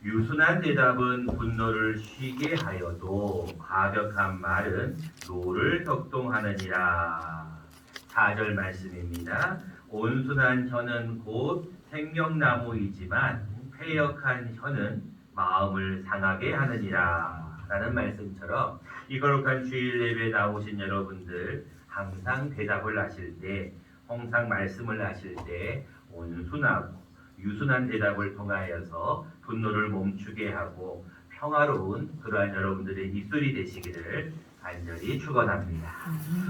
유순한 대답은 분노를 쉬게 하여도 과격한 말은 노를 격동하느니라. 4절 말씀입니다. 온순한 혀는 곧 생명나무이지만 패역한 혀는 마음을 상하게 하느니라. 라는 말씀처럼 이 거룩한 주일 예배에 나오신 여러분들 항상 대답을 하실 때, 항상 말씀을 하실 때 온순하고 유순한 대답을 통하여서 분노를 멈추게 하고 평화로운 그러한 여러분들의 입술이 되시기를 간절히 축원합니다.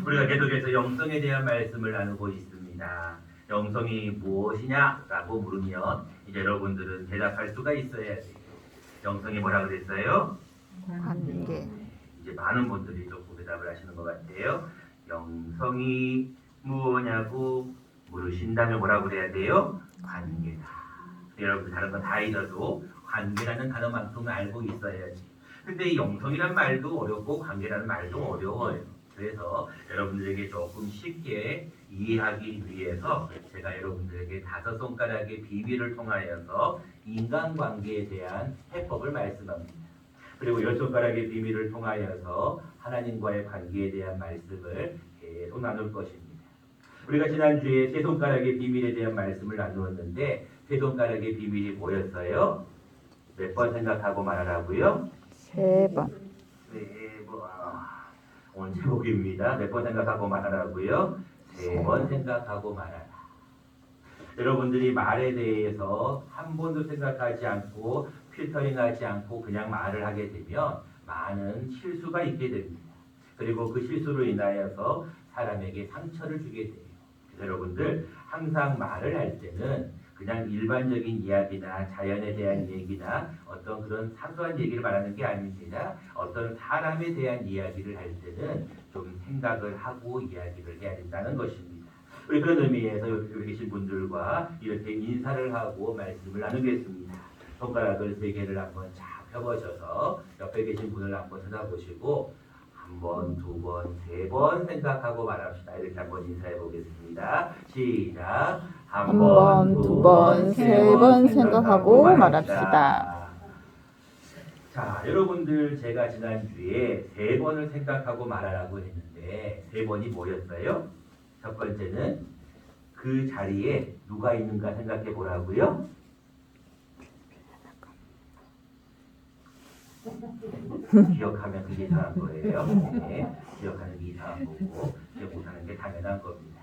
우리가 계속해서 영성에 대한 말씀을 나누고 있습니다. 영성이 무엇이냐라고 물으면 이제 여러분들은 대답할 수가 있어야 돼요. 영성이 뭐라 그랬어요? 관계. 이제 많은 분들이 조금 대답을 하시는 것 같아요. 영성이 무엇냐고 물으신다면 뭐라고 그래야 돼요? 관계다. 여러분 다른 건 다 잊어도 관계라는 단어만큼은 알고 있어야지. 근데 이 영성이란 말도 어렵고 관계라는 말도 어려워요. 그래서 여러분들에게 조금 쉽게 이해하기 위해서 제가 여러분들에게 5손가락의 비밀을 통하여서 인간관계에 대한 해법을 말씀합니다. 그리고 10손가락의 비밀을 통하여서 하나님과의 관계에 대한 말씀을 계속 나눌 것입니다. 우리가 지난주에 3손가락의 비밀에 대한 말씀을 나누었는데 3손가락의 비밀이 뭐였어요? 몇 번 생각하고 말하라고요? 3번. 네, 오늘 제목입니다. 몇 번 생각하고 말하라고요? 3번 생각하고 말하라. 여러분들이 말에 대해서 한 번도 생각하지 않고 필터링하지 않고 그냥 말을 하게 되면 많은 실수가 있게 됩니다. 그리고 그 실수로 인하여서 사람에게 상처를 주게 돼요. 그래서 여러분들 항상 말을 할 때는 그냥 일반적인 이야기나 자연에 대한 얘기나 어떤 그런 사소한 얘기를 말하는 게 아닙니다. 어떤 사람에 대한 이야기를 할 때는 좀 생각을 하고 이야기를 해야 된다는 것입니다. 우리 그런 의미에서 여기 계신 분들과 이렇게 인사를 하고 말씀을 나누겠습니다. 손가락을 3개를 한번 쫙 펴보셔서 옆에 계신 분을 한번 쳐다보시고 1번, 2번, 3번 생각하고 말합시다. 이렇게 한번 인사해 보겠습니다. 시작. 1번, 2번, 3번 생각하고 말합시다. 자, 여러분들 제가 지난주에 3번을 생각하고 말하라고 했는데 3번이 뭐였어요? 첫 번째는 그 자리에 누가 있는가 생각해 보라고요. 기억하면 그게 이상한 거예요. 네, 기억하는 게 이상한 거고 기억 못하는 게 당연한 겁니다.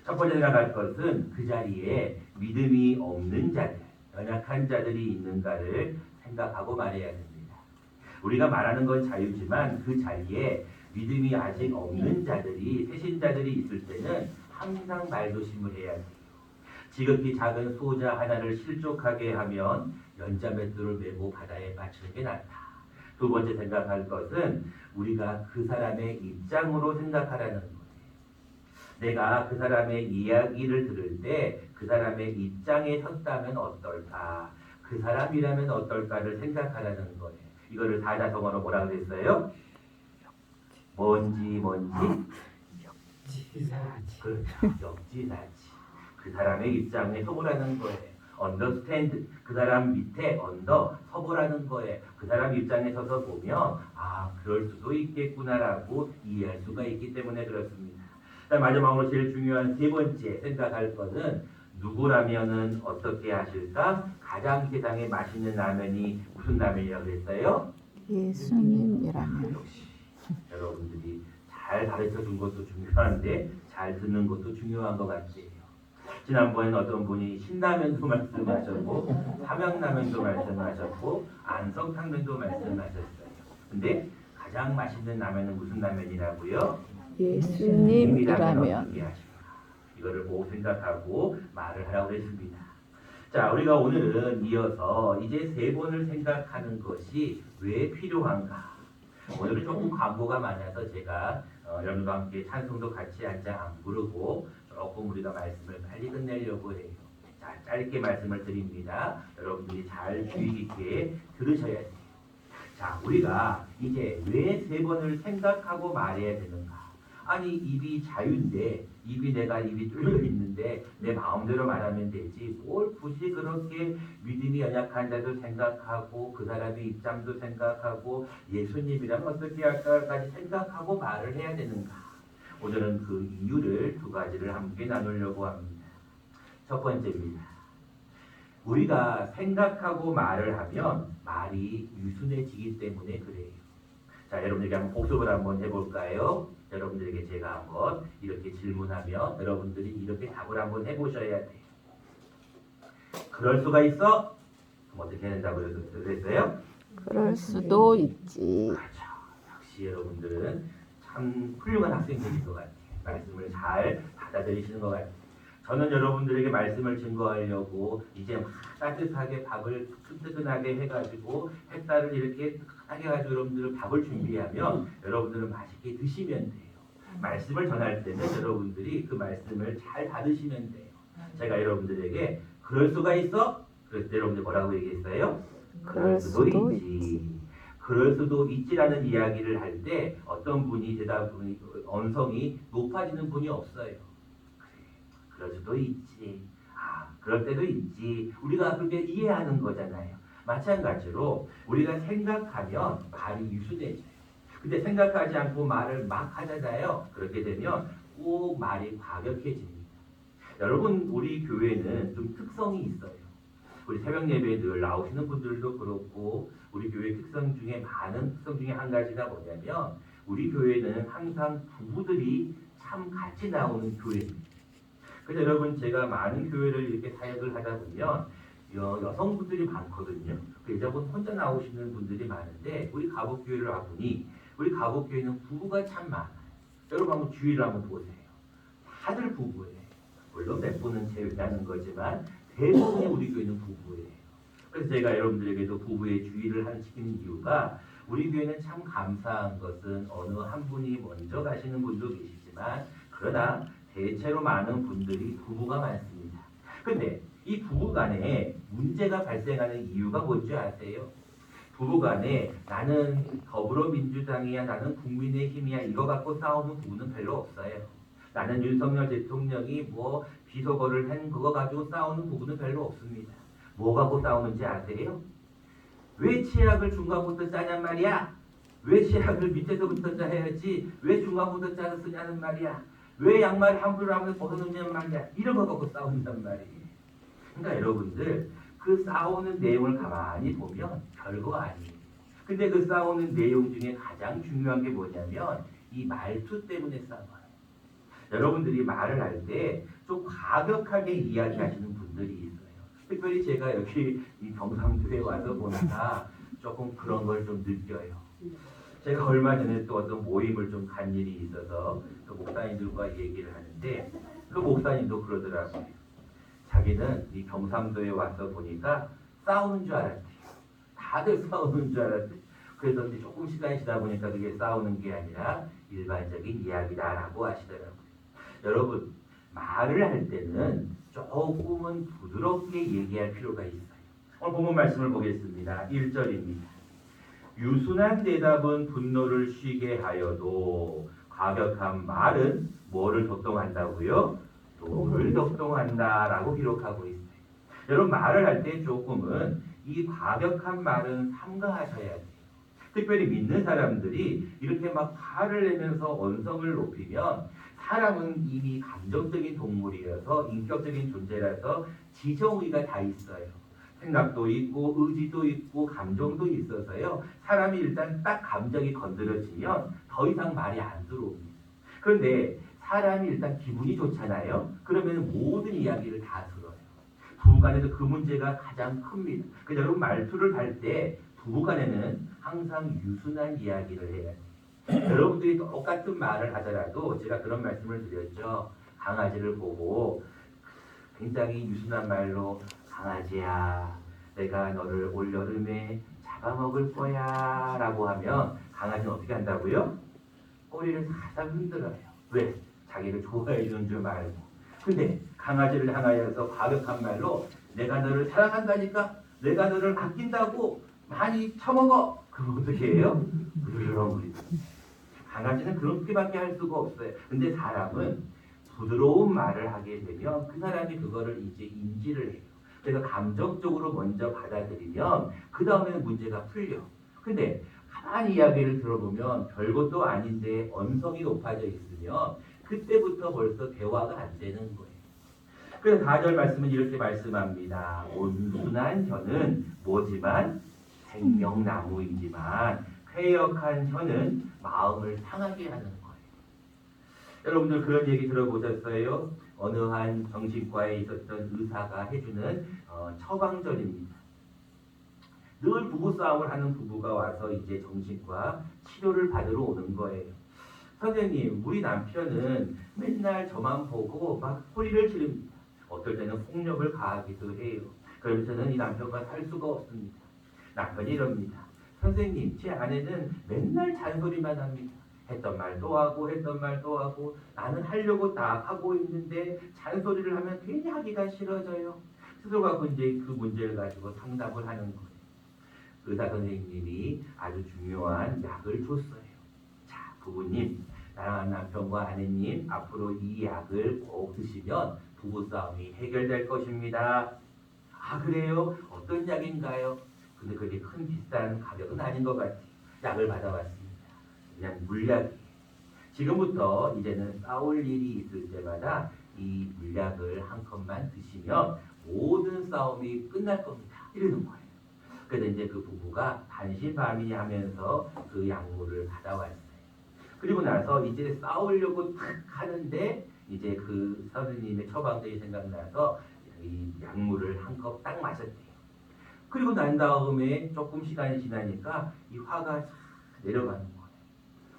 첫 번째 생각할 것은 그 자리에 믿음이 없는 자들, 연약한 자들이 있는가를 생각하고 말해야 됩니다. 우리가 말하는 건 자유지만 그 자리에 믿음이 아직 없는 자들이, 새신자들이 있을 때는 항상 말조심을 해야 돼요. 지극히 작은 소자 하나를 실족하게 하면 연자맷돌을 메고 바다에 빠지는 게 낫다. 2번째 생각할 것은 우리가 그 사람의 입장으로 생각하라는 거예요. 내가 그 사람의 이야기를 들을 때 그 사람의 입장에 섰다면 어떨까? 그 사람이라면 어떨까를 생각하라는 거예요. 이거를 사자성어로 뭐라 그랬어요? 뭔지 역지사지. 그 사람의 입장에 서보라는 거예요. understand, 그 사람 밑에 서보라는 거예요. 그 사람 입장에 서서 보면 그럴 수도 있겠구나라고 이해할 수가 있기 때문에 그렇습니다. 마지막으로 제일 중요한 3번째 생각할 것은 누구라면은 어떻게 하실까? 가장 세상에 맛있는 라면이 무슨 라면이라고 그랬어요? 예수님이라면. 역시 여러분들이 잘 가르쳐 준 것도 중요한데 잘 듣는 것도 중요한 것 같아요. 지난번에는 어떤 분이 신라면도 말씀하셨고 삼양라면도 말씀하셨고 안성탕면도 말씀하셨어요. 근데 가장 맛있는 라면은 무슨 라면이라고요? 예수님이라면. 이거를 꼭 생각하고 말을 하라고 했습니다. 자, 우리가 오늘은 이어서 이제 3번을 생각하는 것이 왜 필요한가? 오늘은 조금 광고가 많아서 제가 여러분과 함께 찬송도 같이 한 장 안 부르고 조금 우리가 말씀을 빨리 끝내려고 해요. 자, 짧게 말씀을 드립니다. 여러분들이 잘 주의 깊게 들으셔야 돼요. 자, 우리가 이제 왜 3번을 생각하고 말해야 되는가? 아니 입이 자유인데 입이 뚫려 있는데 내 마음대로 말하면 되지 뭘 굳이 그렇게 믿음이 연약한 자도 생각하고 그 사람의 입장도 생각하고 예수님이라면 어떻게 할까까지 생각하고 말을 해야 되는가. 오늘은 그 이유를 두 가지를 함께 나누려고 합니다. 첫 번째입니다. 우리가 생각하고 말을 하면 말이 유순해지기 때문에 그래요. 자, 여러분들에게 한번 복습을 한번 해볼까요? 여러분들에게 제가 한번 이렇게 질문하면 여러분들이 이렇게 답을 한번 해보셔야 돼요. 그럴 수가 있어? 그럼 어떻게 한다고 그랬어요? 그럴 수도 있지. 그렇죠. 역시 여러분들은 참 훌륭한 학생들인 것 같아요. 말씀을 잘 받아들이시는 것 같아요. 저는 여러분들에게 말씀을 증거하려고 이제 막 따뜻하게 밥을 튼튼하게 해가지고 햇살을 이렇게 하게 해가지고 여러분들 밥을 준비하면 여러분들은 맛있게 드시면 돼요. 말씀을 전할 때는 여러분들이 그 말씀을 잘 받으시면 돼요. 제가 여러분들에게 그럴 수가 있어? 그랬을 때 여러분들 뭐라고 얘기했어요? 그럴 수도 있지. 그럴 수도 있지라는 이야기를 할 때 어떤 분이 대답이 언성이 높아지는 분이 없어요. 그럴 수도 있지. 그럴 때도 있지. 우리가 그렇게 이해하는 거잖아요. 마찬가지로 우리가 생각하면 말이 유순해져요. 근데 생각하지 않고 말을 막 하잖아요. 그렇게 되면 꼭 말이 과격해집니다. 여러분, 우리 교회는 좀 특성이 있어요. 우리 새벽 예배에 늘 나오시는 분들도 그렇고 우리 교회 특성 중에 많은 특성 중에 한 가지가 뭐냐면 우리 교회는 항상 부부들이 참 같이 나오는 교회입니다. 그래서 여러분 제가 많은 교회를 이렇게 사역을 하다 보면 여성분들이 많거든요. 그 여자분 혼자 나오시는 분들이 많은데 우리 가복교회를 와보니 우리 가복교회는 부부가 참 많아요. 여러분 한번 주위를 한번 보세요. 다들 부부예요. 물론 몇 분은 제외하는 거지만 대부분이 우리 교회는 부부예요. 그래서 제가 여러분들에게도 부부의 주의를 시키는 이유가 우리 교회는 참 감사한 것은 어느 한 분이 먼저 가시는 분도 계시지만 그러나 대체로 많은 분들이 부부가 많습니다. 근데 이 부부 간에 문제가 발생하는 이유가 뭔지 아세요? 부부 간에 나는 더불어민주당이야 나는 국민의힘이야 이거 갖고 싸우는 부부는 별로 없어요. 나는 윤석열 대통령이 뭐 비속어를 한 그거 가지고 싸우는 부부는 별로 없습니다. 뭐 갖고 싸우는지 아세요? 왜 치약을 중간부터 짜냔 말이야? 왜 치약을 밑에서부터 짜야지? 왜 중간부터 짜서 쓰냐는 말이야? 왜 양말 함부로 하면 벗어놓냐는 말이야? 이런 거 갖고 싸운단 말이에요. 그러니까 여러분들 그 싸우는 내용을 가만히 보면 별거 아니에요. 근데 그 싸우는 내용 중에 가장 중요한 게 뭐냐면 이 말투 때문에 싸워요. 여러분들이 말을 할 때 좀 과격하게 이야기하시는 분들이 있어요. 특별히 제가 여기 이 경상도에 와서 보니까 조금 그런 걸 좀 느껴요. 제가 얼마 전에 또 어떤 모임을 좀 간 일이 있어서 그 목사님들과 얘기를 하는데 그 목사님도 그러더라고요. 자기는 이 경상도에 와서 보니까 싸우는 줄 알았대요. 다들 싸우는 줄 알았대. 그래서 이제 조금 시간이 지나 보니까 그게 싸우는 게 아니라 일반적인 이야기다라고 하시더라고요. 여러분, 말을 할 때는 조금은 부드럽게 얘기할 필요가 있어요. 오늘 본문 말씀을 보겠습니다. 1절입니다. 유순한 대답은 분노를 쉬게 하여도 과격한 말은 뭐를 도통한다고요? 돌을 도통한다라고 기록하고 있어요. 여러분 말을 할 때 조금은 이 과격한 말은 삼가하셔야 돼요. 특별히 믿는 사람들이 이렇게 막 화를 내면서 언성을 높이면 사람은 이미 감정적인 동물이어서 인격적인 존재라서 지정의가 다 있어요. 생각도 있고 의지도 있고 감정도 있어서요. 사람이 일단 딱 감정이 건드려지면 더 이상 말이 안 들어옵니다. 그런데 사람이 일단 기분이 좋잖아요. 그러면 모든 이야기를 다 들어요. 부부간에도 그 문제가 가장 큽니다. 그래서 여러분 말투를 할 때 부부간에는 항상 유순한 이야기를 해야 돼요. 여러분들이 똑같은 말을 하더라도 제가 그런 말씀을 드렸죠. 강아지를 보고 굉장히 유순한 말로 강아지야 내가 너를 올여름에 잡아먹을 거야 라고 하면 강아지는 어떻게 한다고요? 꼬리를 살짝 흔들어요. 왜? 자기를 좋아해 주는 줄 알고. 근데 강아지를 향하여서 과격한 말로 내가 너를 사랑한다니까 내가 너를 아낀다고 많이 처먹어. 그럼 어떻게 해요? 물렁거리죠. 강아지는 그렇게밖에 할 수가 없어요. 근데 사람은 부드러운 말을 하게 되면 그 사람이 그거를 이제 인지를 해요. 그래서 감정적으로 먼저 받아들이면 그 다음에는 문제가 풀려. 근데 가만히 이야기를 들어보면 별것도 아닌데 언성이 높아져 있으면 그때부터 벌써 대화가 안 되는 거예요. 그래서 4절 말씀은 이렇게 말씀합니다. 온순한 혀는 뭐지만 생명나무이지만 쾌역한 혀는 마음을 상하게 하는 거예요. 여러분들 그런 얘기 들어보셨어요? 어느 한 정신과에 있었던 의사가 해주는 처방전입니다. 늘 부부싸움을 하는 부부가 와서 이제 정신과 치료를 받으러 오는 거예요. 선생님, 우리 남편은 맨날 저만 보고 막 소리를 지릅니다. 어떨 때는 폭력을 가하기도 해요. 그러면서는 이 남편과 살 수가 없습니다. 남편이 이럽니다. 선생님, 제 아내는 맨날 잔소리만 합니다. 했던 말 또 하고 했던 말 또 하고 나는 하려고 다 하고 있는데 잔소리를 하면 괜히 하기가 싫어져요. 스스로 갖고 이제 그 문제를 가지고 상담을 하는 거예요. 의사 선생님이 아주 중요한 약을 줬어요. 자, 부부님, 사랑하는 남편과 아내님, 앞으로 이 약을 꼭 드시면 부부싸움이 해결될 것입니다. 아, 그래요? 어떤 약인가요? 근데 그게 큰 비싼 가격은 아닌 것 같아요. 약을 받아봤습니다. 그냥 물약이에요. 지금부터 이제는 싸울 일이 있을 때마다 이 물약을 한 컵만 드시면 모든 싸움이 끝날 겁니다. 이러는 거예요. 그래서 이제 그 부부가 반신반의하면서 그 약물을 받아왔어요. 그리고 나서 이제 싸우려고 탁 하는데 이제 그 선생님의 처방전이 생각나서 이 약물을 한 컵 딱 마셨대요. 그리고 난 다음에 조금 시간이 지나니까 이 화가 싹 내려가는 거예요.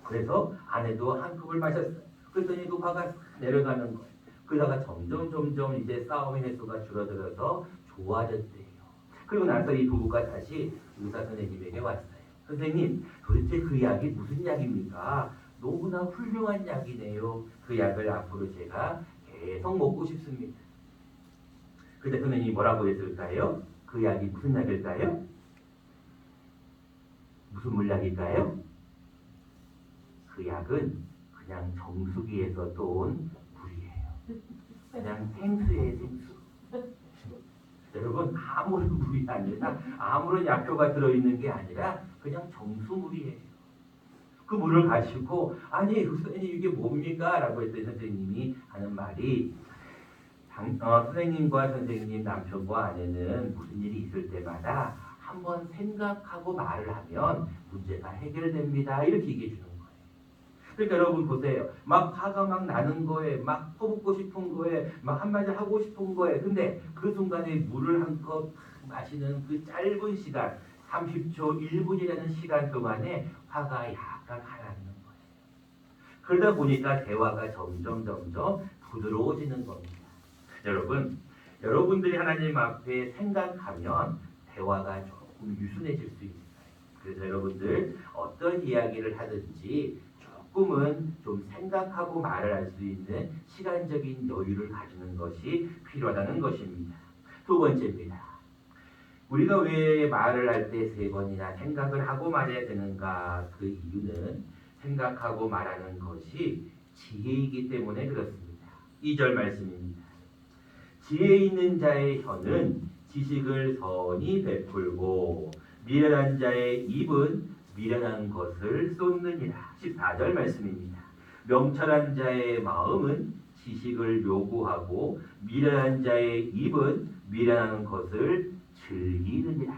그래서 아내도 한 컵을 마셨어요. 그랬더니 그 화가 싹 내려가는 거예요. 그러다가 점점 이제 싸움의 횟수가 줄어들어서 좋아졌대요. 그리고 나서 이 부부가 다시 의사 선생님에게 왔어요. 선생님, 도대체 그 약이 무슨 약입니까? 너무나 훌륭한 약이네요. 그 약을 앞으로 제가 계속 먹고 싶습니다. 그때 선생님이 뭐라고 했을까요? 그 약이 무슨 약일까요? 무슨 물약일까요? 그 약은 그냥 정수기에서 떠온 물이에요. 그냥 생수예요, 생수. 여러분, 아무런 물이 아니라 아무런 약효가 들어있는 게 아니라 그냥 정수물이에요. 그 물을 가지고 아니 선생님 이게 뭡니까? 라고 했더니 선생님이 하는 말이 선생님과 선생님 남편과 아내는 무슨 일이 있을 때마다 한번 생각하고 말을 하면 문제가 해결됩니다. 이렇게 얘기해 주는 거예요. 그러니까 여러분 보세요. 막 화가 막 나는 거에 막 퍼붓고 싶은 거에 막 한마디 하고 싶은 거에 근데 그 순간에 물을 한 컵 마시는 그 짧은 시간 30초 1분이라는 시간 동안에 화가 약간 가라앉는 거예요. 그러다 보니까 대화가 점점 부드러워지는 겁니다. 여러분, 여러분들이 하나님 앞에 생각하면 대화가 조금 유순해질 수 있어요. 그래서 여러분들 어떤 이야기를 하든지 조금은 좀 생각하고 말을 할 수 있는 시간적인 여유를 가지는 것이 필요하다는 것입니다. 두 번째입니다. 우리가 왜 말을 할 때 3번이나 생각을 하고 말해야 되는가? 그 이유는 생각하고 말하는 것이 지혜이기 때문에 그렇습니다. 2절 말씀입니다. 지혜 있는 자의 혀는 지식을 선히 베풀고 미련한 자의 입은 미련한 것을 쏟느니라. 14절 말씀입니다. 명철한 자의 마음은 지식을 요구하고 미련한 자의 입은 미련한 것을 즐기느니라.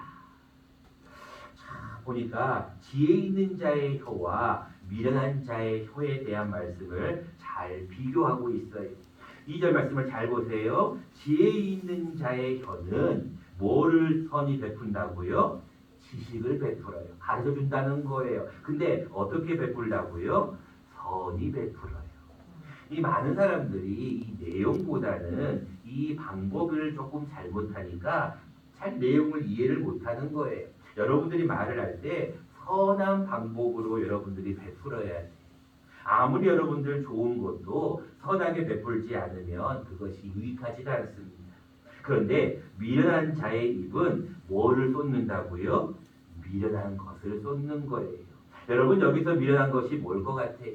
자, 보니까 지혜 있는 자의 혀와 미련한 자의 혀에 대한 말씀을 잘 비교하고 있어요. 2절 말씀을 잘 보세요. 지혜 있는 자의 혀는 뭐를 선히 베푼다고요? 지식을 베풀어요. 가르쳐 준다는 거예요. 근데 어떻게 베풀다고요? 선히 베풀어요. 이 많은 사람들이 이 내용보다는 이 방법을 조금 잘못하니까 잘 내용을 이해를 못하는 거예요. 여러분들이 말을 할 때 선한 방법으로 여러분들이 베풀어야 돼요. 아무리 여러분들 좋은 것도 선하게 베풀지 않으면 그것이 유익하지가 않습니다. 그런데 미련한 자의 입은 뭐를 쏟는다고요? 미련한 것을 쏟는 거예요. 여러분 여기서 미련한 것이 뭘 것 같아요?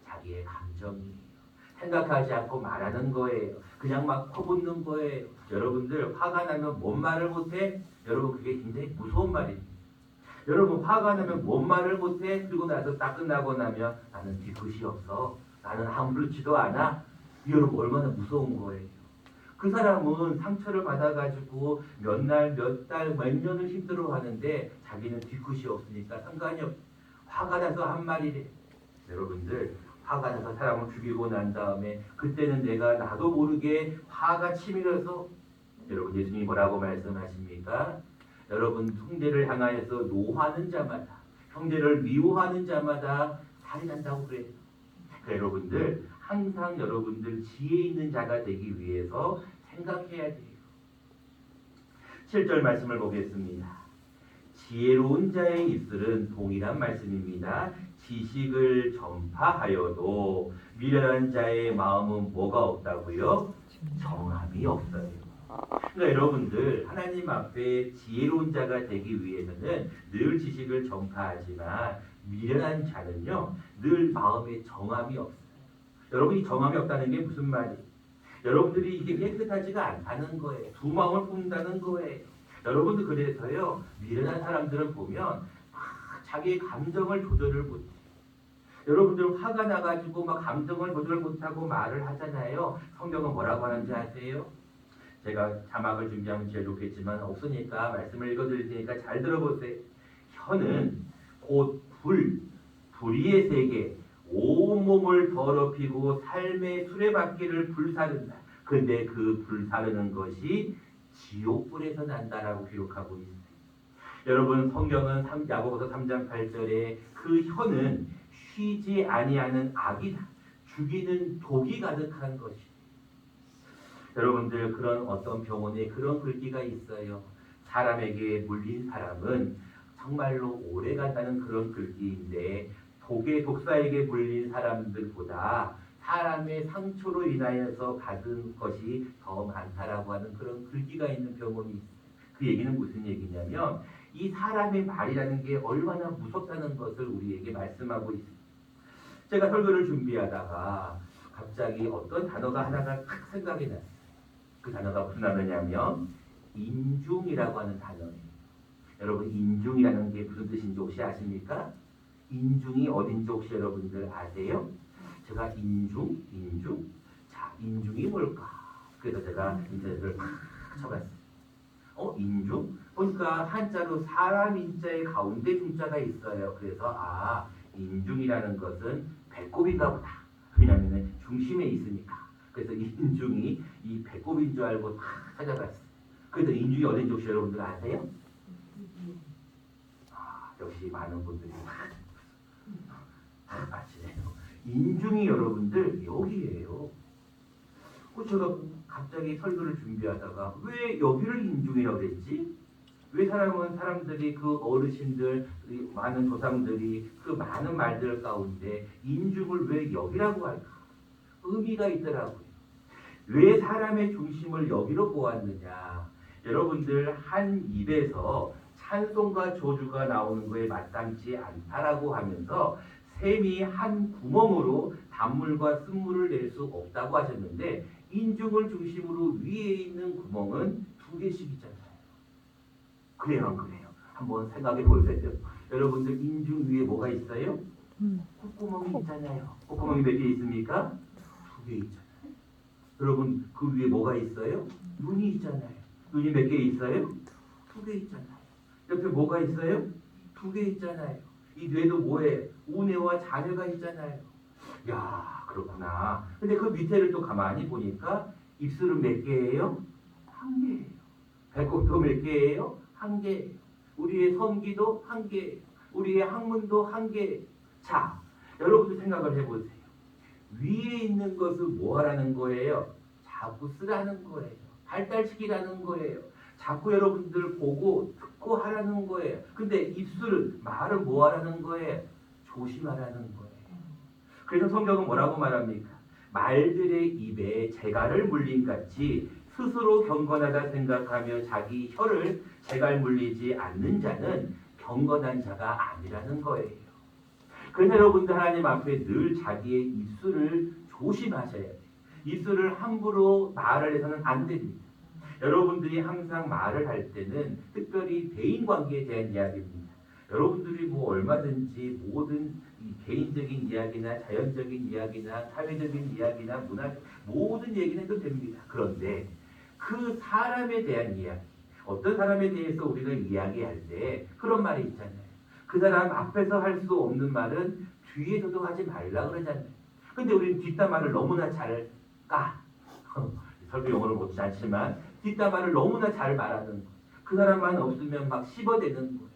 자기의 감정이에요. 생각하지 않고 말하는 거예요. 그냥 막 퍼붓는 거예요. 여러분들 화가 나면 뭔 말을 못해? 여러분 그게 굉장히 무서운 말입니다. 여러분 화가 나면 뭔 말을 못해? 그리고 나서 딱 끝나고 나면 나는 뒤끝이 없어. 나는 아무렇지도 않아. 여러분 얼마나 무서운 거예요. 그 사람은 상처를 받아가지고 몇 날, 몇 달, 몇 년을 힘들어하는데 자기는 뒤끝이 없으니까 상관이 없어. 화가 나서 한 말이래. 여러분들 화가 나서 사람을 죽이고 난 다음에 그때는 내가 나도 모르게 화가 치밀어서 여러분 예수님이 뭐라고 말씀하십니까? 여러분 형제를 향하여서 노하는 자마다 형제를 미워하는 자마다 살인한다고 그래요. 그러니까 여러분들 항상 여러분들 지혜 있는 자가 되기 위해서 생각해야 돼요. 7절 말씀을 보겠습니다. 지혜로운 자의 입술은 동일한 말씀입니다. 지식을 전파하여도 미련한 자의 마음은 뭐가 없다고요? 정함이 없어요. 그러니까 여러분들 하나님 앞에 지혜로운 자가 되기 위해서는 늘 지식을 전파하지만 미련한 자는요 늘 마음에 정함이 없어요. 여러분이 정함이 없다는 게 무슨 말이에요? 여러분들이 이게 깨끗하지가 않다는 거예요. 두 마음을 품는다는 거예요. 여러분들 그래서요 미련한 사람들을 보면 자기의 감정을 조절을 못해. 여러분들 화가 나가지고 막 감정을 조절 못하고 말을 하잖아요. 성경은 뭐라고 하는지 아세요? 제가 자막을 준비하면 제일 좋겠지만 없으니까 말씀을 읽어드릴 테니까 잘 들어보세요. 혀는 곧 불의의 세계, 온몸을 더럽히고 삶의 수레바퀴를 불사른다. 근데 그 불사르는 것이 지옥불에서 난다라고 기록하고 있어요. 여러분 성경은 야고보서 3장 8절에 그 혀는 쉬지 아니하는 악이다. 죽이는 독이 가득한 것이다. 여러분들 그런 어떤 병원에 그런 글귀가 있어요. 사람에게 물린 사람은 정말로 오래 간다는 그런 글귀인데 독의 독사에게 물린 사람들보다 사람의 상처로 인하여서 받은 것이 더 많다라고 하는 그런 글귀가 있는 병원이 있어요. 그 얘기는 무슨 얘기냐면 이 사람의 말이라는 게 얼마나 무섭다는 것을 우리에게 말씀하고 있습니다. 제가 설교를 준비하다가 갑자기 어떤 단어가 하나가 탁 생각이 났어요. 그 단어가 무슨 단어냐면 인중이라고 하는 단어예요. 여러분 인중이라는 게 무슨 뜻인지 혹시 아십니까? 인중이 어딘지 혹시 여러분들 아세요? 제가 인중? 자, 인중이 뭘까? 그래서 제가 인터넷을 팍 쳐봤어요. 인중? 보니까 한자로 사람 인자의 가운데 중자가 있어요. 그래서 인중이라는 것은 배꼽인가 보다. 왜냐하면 중심에 있으니까. 그래서 인중이 이 배꼽인 줄 알고 다 찾아봤어요. 그래서 인중이 어딘지 혹시 여러분들 아세요? 역시 많은 분들이 아시네요. 인중이 여러분들 여기에요. 제가 갑자기 설교를 준비하다가 왜 여기를 인중이라고 그랬지? 왜 사람들이 그 어르신들, 많은 조상들이 그 많은 말들 가운데 인중을 왜 여기라고 할까? 의미가 있더라고요. 왜 사람의 중심을 여기로 보았느냐? 여러분들 한 입에서 찬송과 조주가 나오는 거에 마땅치 않다라고 하면서 샘이 한 구멍으로 단물과 쓴물을 낼 수 없다고 하셨는데 인중을 중심으로 위에 있는 구멍은 2개씩이잖아요. 그래요 안 그래요? 한번 생각해 보세요. 여러분들 인중 위에 뭐가 있어요? 콧구멍이 있잖아요. 콧구멍이 몇 개 있습니까? 2개 있잖아요. 여러분 그 위에 뭐가 있어요? 눈이 있잖아요. 눈이 몇 개 있어요? 2개 있잖아요. 옆에 뭐가 있어요? 2개 있잖아요. 이 뇌도 뭐예요? 우뇌와 자뇌가 있잖아요. 야 그렇구나. 근데 그 밑에를 또 가만히 보니까 입술은 몇 개예요? 1개예요. 배꼽도 몇 개예요? 1개예요. 우리의 성기도 1개예요. 우리의 항문도 1개예요. 자, 여러분들 생각을 해보세요. 위에 있는 것을 뭐 하라는 거예요? 자꾸 쓰라는 거예요. 발달시키라는 거예요. 자꾸 여러분들 보고 듣고 하라는 거예요. 근데 입술은 말은 뭐 하라는 거예요? 조심하라는 거예요. 그래서 성경은 뭐라고 말합니까? 말들의 입에 재갈을 물린 같이 스스로 경건하다 생각하며 자기 혀를 재갈 물리지 않는 자는 경건한 자가 아니라는 거예요. 그래서 여러분들 하나님 앞에 늘 자기의 입술을 조심하셔야 돼요. 입술을 함부로 말을 해서는 안 됩니다. 여러분들이 항상 말을 할 때는 특별히 대인관계에 대한 이야기입니다. 여러분들이 뭐 얼마든지 모든 이 개인적인 이야기나 자연적인 이야기나 사회적인 이야기나 문화 모든 얘기는 해도 됩니다. 그런데 그 사람에 대한 이야기, 어떤 사람에 대해서 우리가 이야기할 때 그런 말이 있잖아요. 그 사람 앞에서 할 수 없는 말은 뒤에서도 하지 말라 그러잖아요. 근데 우리는 뒷담화를 너무나 잘 까. 설교 용어는 못지 않지만 뒷담화를 너무나 잘 말하는 거예요. 그 사람만 없으면 막 씹어대는 거예요.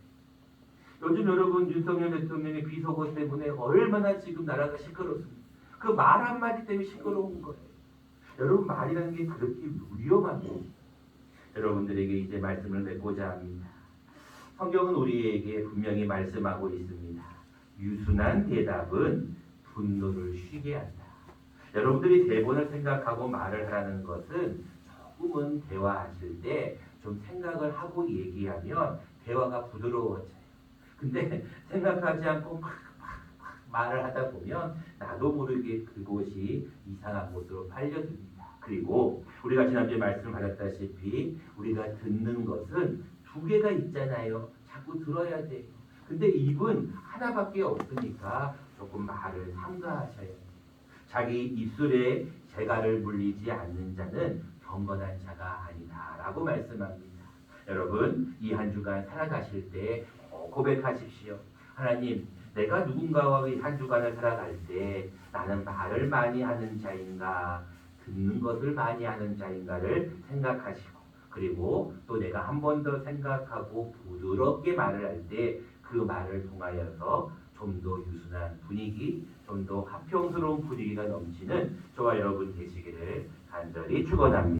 요즘 여러분 윤석열 대통령의 비속어 때문에 얼마나 지금 나라가 시끄럽습니다. 그 말 한마디 때문에 시끄러운 거예요. 여러분 말이라는 게 그렇게 위험합니다. 여러분들에게 이제 말씀을 맺고자 합니다. 성경은 우리에게 분명히 말씀하고 있습니다. 유순한 대답은 분노를 쉬게 한다. 여러분들이 대본을 생각하고 말을 하라는 것은 조금은 대화하실 때 좀 생각을 하고 얘기하면 대화가 부드러워져요. 근데 생각하지 않고 막 말을 하다 보면 나도 모르게 그곳이 이상한 곳으로 팔려듭니다. 그리고 우리가 지난주에 말씀을 받았다시피 우리가 듣는 것은 두 개가 있잖아요. 자꾸 들어야 돼요. 근데 입은 하나밖에 없으니까 조금 말을 삼가하셔야 돼요. 자기 입술에 재갈을 물리지 않는 자는 경건한 자가 아니다라고 말씀합니다. 여러분 이 한 주간 살아가실 때 고백하십시오. 하나님, 내가 누군가와 이 한 주간을 살아갈 때 나는 말을 많이 하는 자인가, 듣는 것을 많이 하는 자인가를 생각하시고, 그리고 또 내가 한 번 더 생각하고 부드럽게 말을 할 때 그 말을 통하여서 좀 더 유순한 분위기, 좀 더 화평스러운 분위기가 넘치는 저와 여러분 되시기를 간절히 축원합니다.